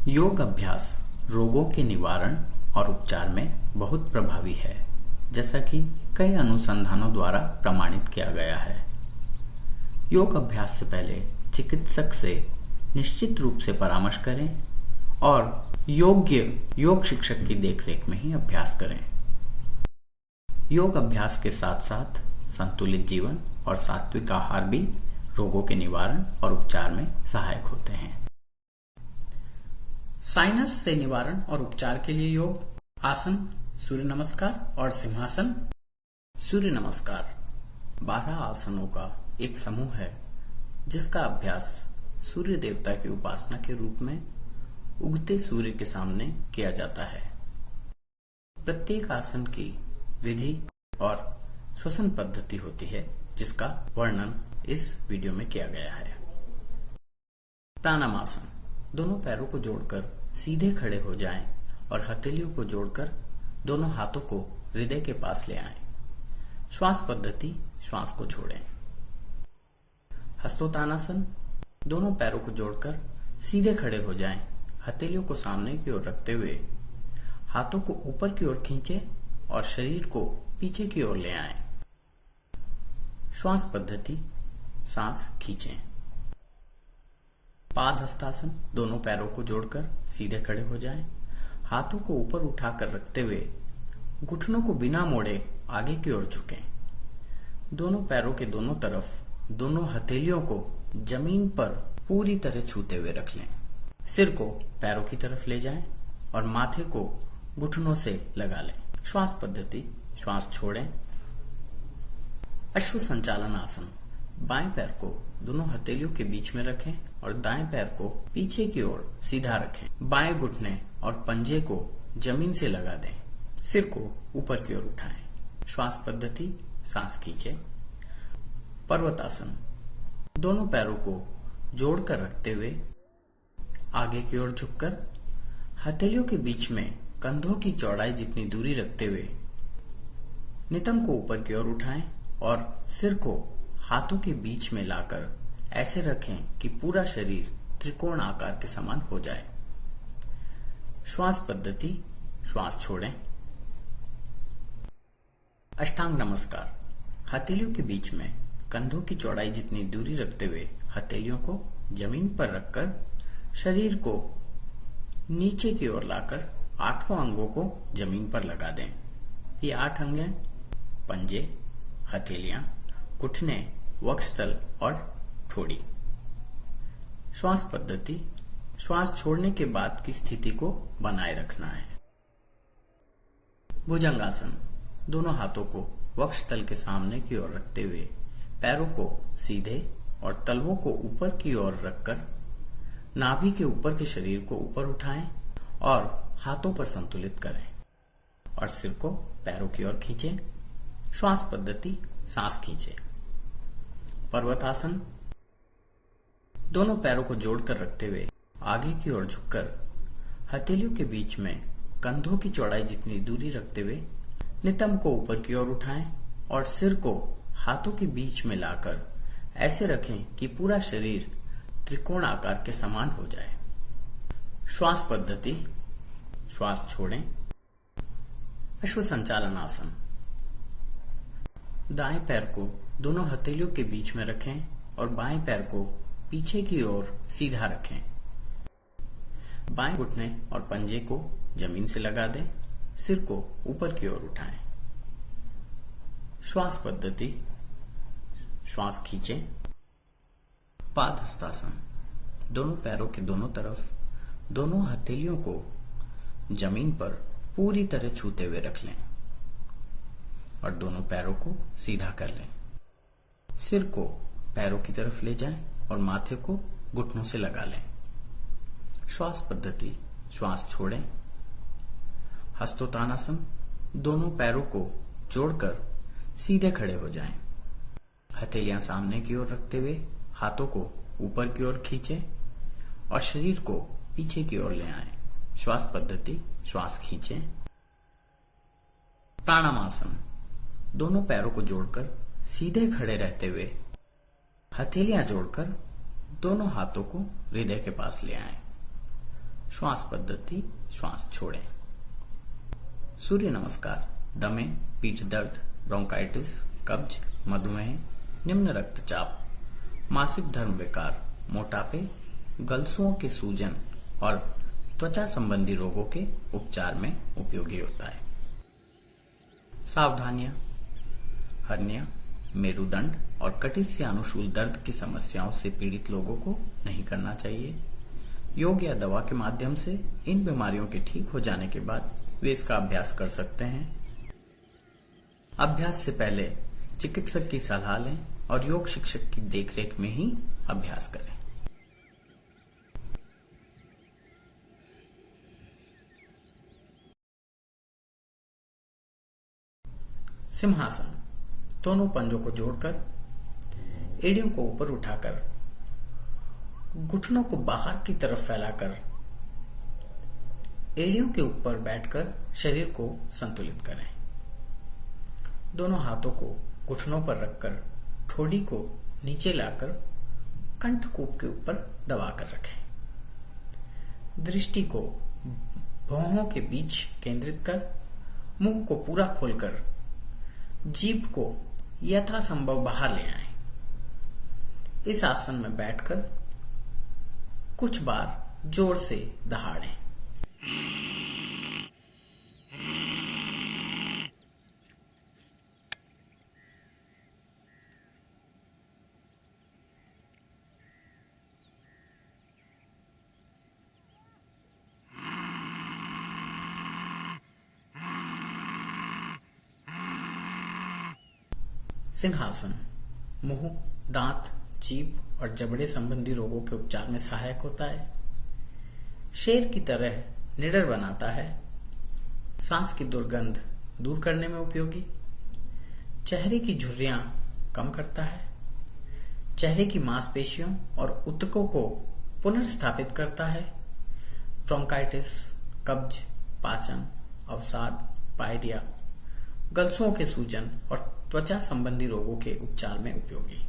योग अभ्यास रोगों के निवारण और उपचार में बहुत प्रभावी है, जैसा कि कई अनुसंधानों द्वारा प्रमाणित किया गया है। योग अभ्यास से पहले चिकित्सक से निश्चित रूप से परामर्श करें और योग्य योग शिक्षक की देखरेख में ही अभ्यास करें। योग अभ्यास के साथ साथ संतुलित जीवन और सात्विक आहार भी रोगों के निवारण और उपचार में सहायक होते हैं। साइनस से निवारण और उपचार के लिए योग आसन, सूर्य नमस्कार और सिंहासन। सूर्य नमस्कार 12 आसनों का एक समूह है जिसका अभ्यास सूर्य देवता की उपासना के रूप में उगते सूर्य के सामने किया जाता है। प्रत्येक आसन की विधि और श्वसन पद्धति होती है, जिसका वर्णन इस वीडियो में किया गया है। प्राणायामासन, दोनों पैरों को जोड़कर सीधे खड़े हो जाएं और हथेलियों को जोड़कर दोनों हाथों को हृदय के पास ले आएं। श्वास पद्धति, श्वास को छोड़ें। हस्तोत्तानासन, दोनों पैरों को जोड़कर सीधे खड़े हो जाएं, हथेलियों को सामने की ओर रखते हुए हाथों को ऊपर की ओर खींचें और शरीर को पीछे की ओर ले आएं। श्वास पद्धति, सांस खींचें। पाद हस्तासन, दोनों पैरों को जोड़कर सीधे खड़े हो जाएं, हाथों को ऊपर उठाकर रखते हुए घुटनों को बिना मोड़े आगे की ओर झुकें। दोनों पैरों के दोनों तरफ दोनों हथेलियों को जमीन पर पूरी तरह छूते हुए रख लें। सिर को पैरों की तरफ ले जाएं और माथे को घुटनों से लगा लें। श्वास पद्धति, श्वास छोड़ें। अश्व संचालन आसन, बाएं पैर को दोनों हथेलियों के बीच में रखें और दाएं पैर को पीछे की ओर सीधा रखें। बाएं घुटने और पंजे को जमीन से लगा दें। सिर को ऊपर की ओर उठाएं। श्वास पद्धति, सांस खींचें। पर्वतासन, दोनों पैरों को जोड़कर रखते हुए आगे की ओर झुककर हथेलियों के बीच में कंधों की चौड़ाई जितनी दूरी रखते हुए नितंब को ऊपर की ओर उठाएं और सिर को हाथों के बीच में लाकर ऐसे रखें कि पूरा शरीर त्रिकोण आकार के समान हो जाए। श्वास पद्धति, श्वास छोड़ें। अष्टांग नमस्कार, हथेलियों के बीच में कंधों की चौड़ाई जितनी दूरी रखते हुए हथेलियों को जमीन पर रखकर शरीर को नीचे की ओर लाकर 8 अंगों को जमीन पर लगा दें। ये 8 अंग हैं: पंजे, हथेलियां, घुटने, वक्षस्थल और ठोड़ी। श्वास पद्धति, श्वास छोड़ने के बाद की स्थिति को बनाए रखना है। भुजंगासन, दोनों हाथों को वक्षस्थल के सामने की ओर रखते हुए पैरों को सीधे और तलवों को ऊपर की ओर रखकर नाभि के ऊपर के शरीर को ऊपर उठाएं और हाथों पर संतुलित करें और सिर को पैरों की ओर खींचें। श्वास पद्धति, सांस खींचें। पर्वतासन, दोनों पैरों को जोड़कर रखते हुए आगे की ओर झुककर हथेलियों के बीच में कंधों की चौड़ाई जितनी दूरी रखते हुए नितंब को ऊपर की ओर उठाएं और सिर को हाथों के बीच में लाकर ऐसे रखें कि पूरा शरीर त्रिकोण आकार के समान हो जाए। श्वास पद्धति, श्वास छोड़ें। अश्व संचालन आसन, दाएं पैर को दोनों हथेलियों के बीच में रखें और बाएं पैर को पीछे की ओर सीधा रखें। बाएं घुटने और पंजे को जमीन से लगा दें। सिर को ऊपर की ओर उठाएं। श्वास पद्धति, श्वास खींचें। पाद हस्तासन, दोनों पैरों के दोनों तरफ दोनों हथेलियों को जमीन पर पूरी तरह छूते हुए रख लें और दोनों पैरों को सीधा कर लें। सिर को पैरों की तरफ ले जाएं और माथे को घुटनों से लगा लें। श्वास पद्धति, श्वास छोड़ें। हस्तोत्तानासन, दोनों पैरों को जोड़कर सीधे खड़े हो जाएं। हथेलियां सामने की ओर रखते हुए हाथों को ऊपर की ओर खींचें और शरीर को पीछे की ओर ले आएं। श्वास पद्धति, श्वास खींचें। प्राणायामासन, दोनों पैरों को जोड़कर सीधे खड़े रहते हुए हथेलियां जोड़कर दोनों हाथों को हृदय के पास ले आएं। श्वास पद्धति, श्वास छोड़ें। सूर्य नमस्कार दमे, पीठ दर्द, ब्रोंकाइटिस, कब्ज, मधुमेह, निम्न रक्तचाप, मासिक धर्म विकार, मोटापे, गलसुओं के सूजन और त्वचा संबंधी रोगों के उपचार में उपयोगी होता है। सावधानियां: हर्निया, मेरुदंड और कटिस्थ या अनुशूल दर्द की समस्याओं से पीड़ित लोगों को नहीं करना चाहिए। योग या दवा के माध्यम से इन बीमारियों के ठीक हो जाने के बाद वे इसका अभ्यास कर सकते हैं। अभ्यास से पहले चिकित्सक की सलाह लें और योग शिक्षक की देखरेख में ही अभ्यास करें। सिंहासन: दोनों पंजों को जोड़कर, एड़ियों को ऊपर उठाकर, घुटनों को बाहर की तरफ फैलाकर, एड़ियों के ऊपर बैठकर शरीर को संतुलित करें। दोनों हाथों को घुटनों पर रखकर ठोड़ी को नीचे लाकर कंठकूप के ऊपर दबाकर रखें। दृष्टि को भौहों के बीच केंद्रित कर मुंह को पूरा खोलकर जीभ को यथासंभव बाहर ले आएं। इस आसन में बैठकर कुछ बार जोर से दहाड़ें। सिंहासन मुंह, दांत, जीभ और जबड़े संबंधी रोगों के उपचार में सहायक होता है। शेर की तरह निडर बनाता है। सांस की दुर्गंध दूर करने में उपयोगी। चेहरे की झुर्रियां कम करता है। चेहरे की मांसपेशियों और ऊतकों को पुनर्स्थापित करता है। ब्रोंकाइटिस, कब्ज, पाचन, अवसाद, पायरिया, गलसुओं के सूजन और त्वचा संबंधी रोगों के उपचार में उपयोगी।